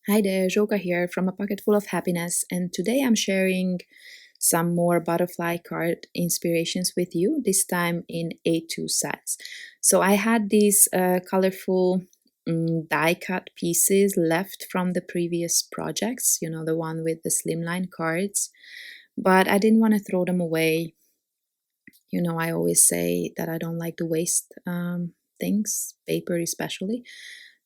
Hi there, Joka here from A Pocket Full of Happiness, and today I'm sharing some more butterfly card inspirations with you, this time in A2 size. So I had these colorful die cut pieces left from the previous projects, the one with the slimline cards, but I didn't want to throw them away. I always say that I don't like to waste things, paper especially.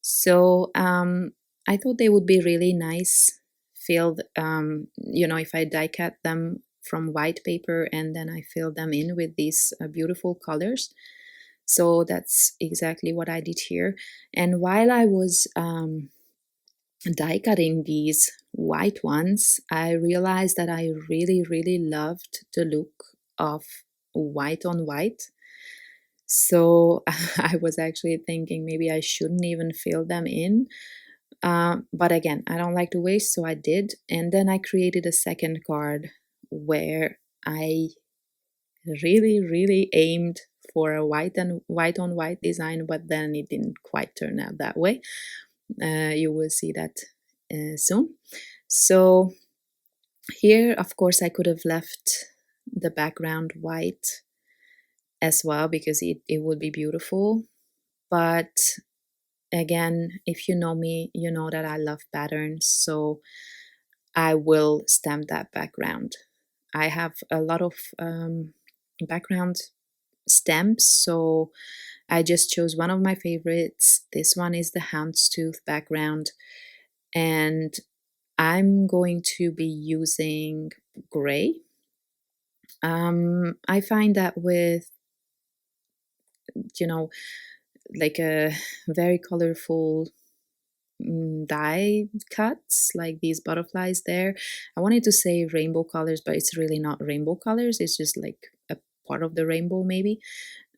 So I thought they would be really nice filled, if I die cut them from white paper and then I fill them in with these beautiful colors. So that's exactly what I did here. And while I was die cutting these white ones, I realized that I really, really loved the look of white on white. So I was actually thinking maybe I shouldn't even fill them in. But again, I don't like to waste, so I did. And then I created a second card where I really, really aimed for a white on white design, but then it didn't quite turn out that way. You will see that soon. So here, of course, I could have left the background white as well because it would be beautiful. But again, if you know me, you know that I love patterns, so I will stamp that background. I have a lot of background stamps, so I just chose one of my favorites. This one is the houndstooth background, and I'm going to be using gray. I find that with, like a very colorful die cuts like these butterflies there. I wanted to say rainbow colors, but it's really not rainbow colors. It's just like a part of the rainbow, maybe.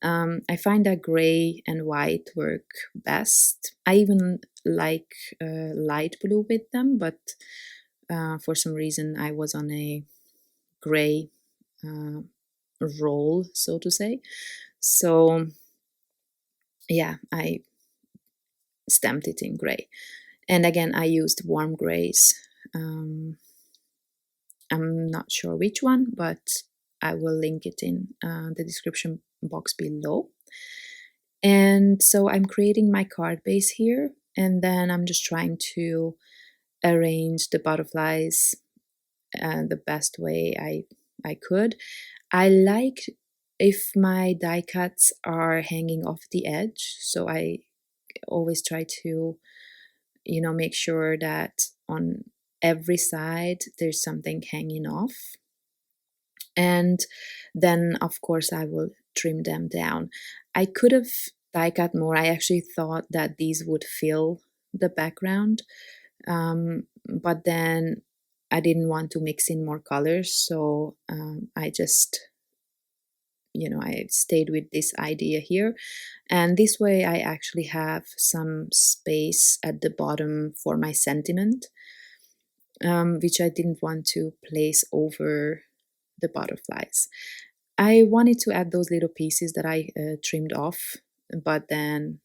I find that gray and white work best. I even like light blue with them, but for some reason I was on a gray roll, so to say. So yeah, I stamped it in gray. And again, I used warm grays. I'm not sure which one, but I will link it in the description box below. And so I'm creating my card base here, and then I'm just trying to arrange the butterflies the best way I could. I like if my die cuts are hanging off the edge, so I always try to make sure that on every side there's something hanging off. And then, of course, I will trim them down. I could have die cut more. I actually thought that these would fill the background, but then I didn't want to mix in more colors, so I just I stayed with this idea here. And this way I actually have some space at the bottom for my sentiment, which I didn't want to place over the butterflies. I wanted to add those little pieces that I trimmed off, but then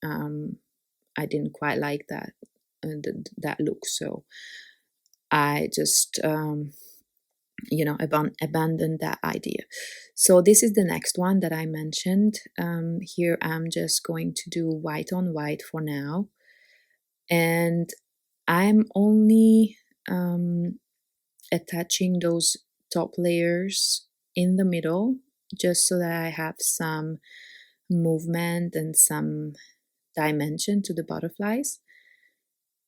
I didn't quite like that look, so I just abandoned that idea. So this is the next one that I mentioned. Here I'm just going to do white on white for now, and I'm only attaching those top layers in the middle just so that I have some movement and some dimension to the butterflies.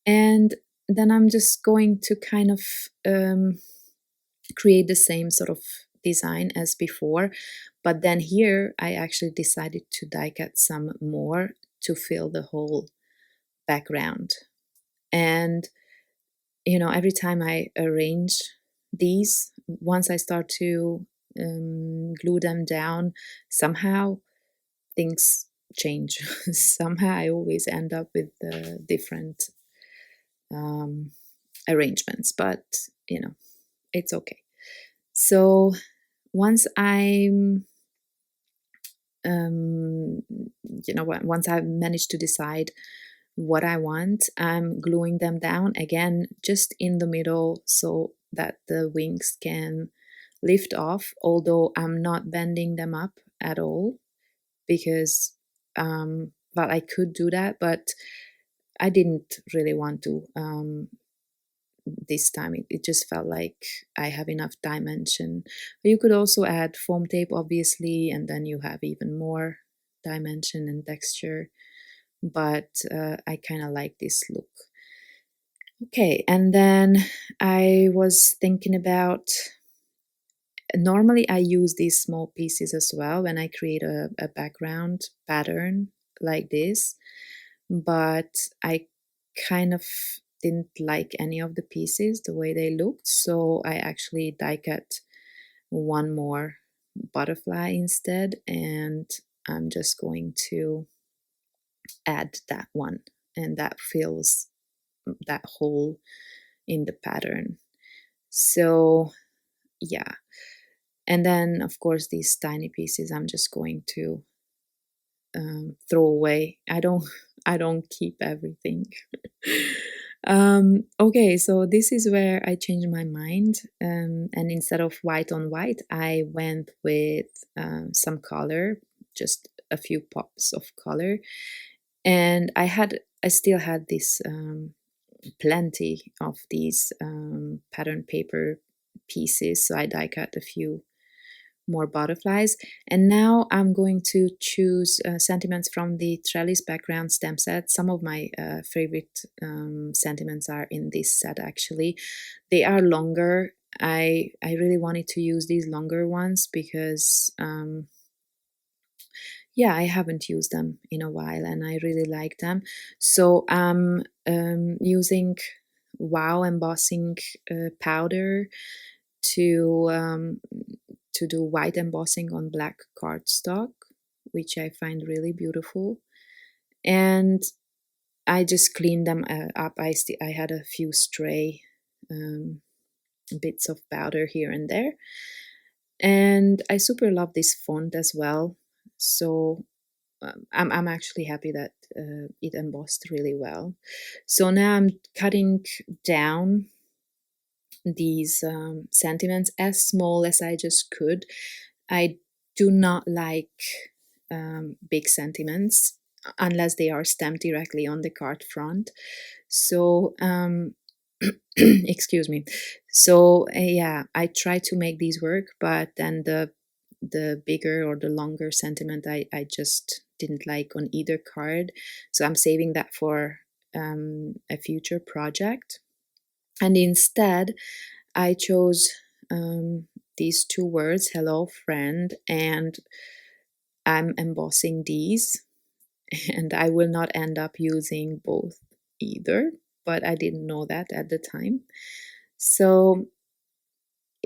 And then I'm just going to kind of create the same sort of design as before, but then here I actually decided to die cut some more to fill the whole background. And every time I arrange these, once I start to glue them down, somehow things change. Somehow I always end up with different arrangements, but it's okay. So once I'm once I've managed to decide what I want. I'm gluing them down again just in the middle so that the wings can lift off, although I'm not bending them up at all because well, I could do that, but I didn't really want to this time. It just felt like I have enough dimension. You could also add foam tape, obviously, and then you have even more dimension and texture, but I kind of like this look. Okay, and then I was thinking about, normally I use these small pieces as well when I create a background pattern like this, but I kind of didn't like any of the pieces the way they looked, so I actually die cut one more butterfly instead, and I'm just going to add that one, and that fills that hole in the pattern. So yeah, and then of course these tiny pieces I'm just going to throw away. I don't keep everything. Okay, so this is where I changed my mind, and instead of white on white, I went with some color, just a few pops of color, and I still had this plenty of these pattern paper pieces, so I die cut a few more butterflies. And now I'm going to choose sentiments from the trellis background stem set. Some of my favorite sentiments are in this set actually. They are longer. I really wanted to use these longer ones because yeah, I haven't used them in a while and I really like them. So I'm using Wow embossing powder to do white embossing on black cardstock, which I find really beautiful. And I just cleaned them up. I had a few stray bits of powder here and there. And I super love this font as well. So I'm actually happy that it embossed really well. So now I'm cutting down these sentiments as small as I just could. I do not like big sentiments unless they are stamped directly on the card front. So, excuse me. So yeah, I try to make these work, but then the bigger or the longer sentiment I just didn't like on either card. So I'm saving that for a future project. And instead, I chose these two words, hello friend, and I'm embossing these. And I will not end up using both either, but I didn't know that at the time. So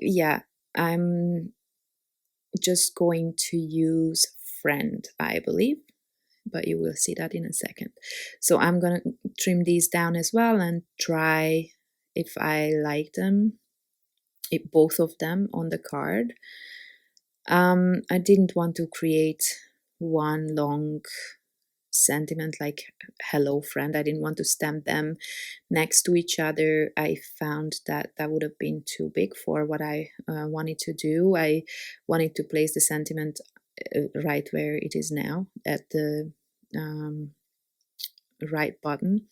yeah, I'm just going to use friend, I believe, but you will see that in a second. So I'm gonna trim these down as well and try if I like them, both of them on the card. I didn't want to create one long sentiment like hello friend. I didn't want to stamp them next to each other. I found that that would have been too big for what I wanted to do. I wanted to place the sentiment right where it is now at the right button.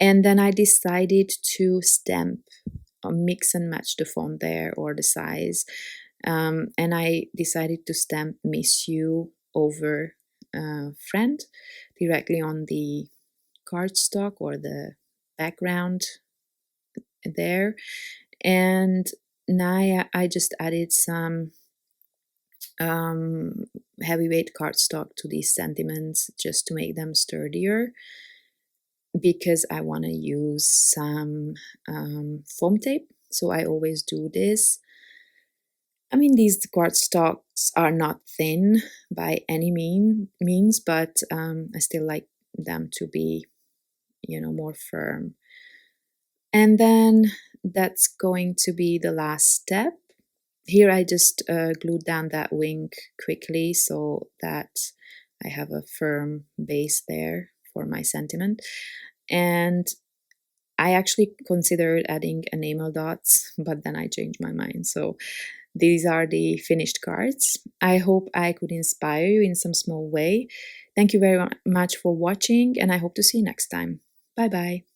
And then I decided to stamp or mix and match the font there or the size. And I decided to stamp Miss You over Friend directly on the cardstock or the background there. And now I just added some heavyweight cardstock to these sentiments just to make them sturdier, because I want to use some foam tape. So I always do this. I mean, these cardstocks are not thin by any means, but I still like them to be, more firm. And then that's going to be the last step. Here I just glued down that wing quickly so that I have a firm base there for my sentiment. And I actually considered adding enamel dots, but then I changed my mind. So these are the finished cards. I hope I could inspire you in some small way. Thank you very much for watching, and I hope to see you next time. Bye bye.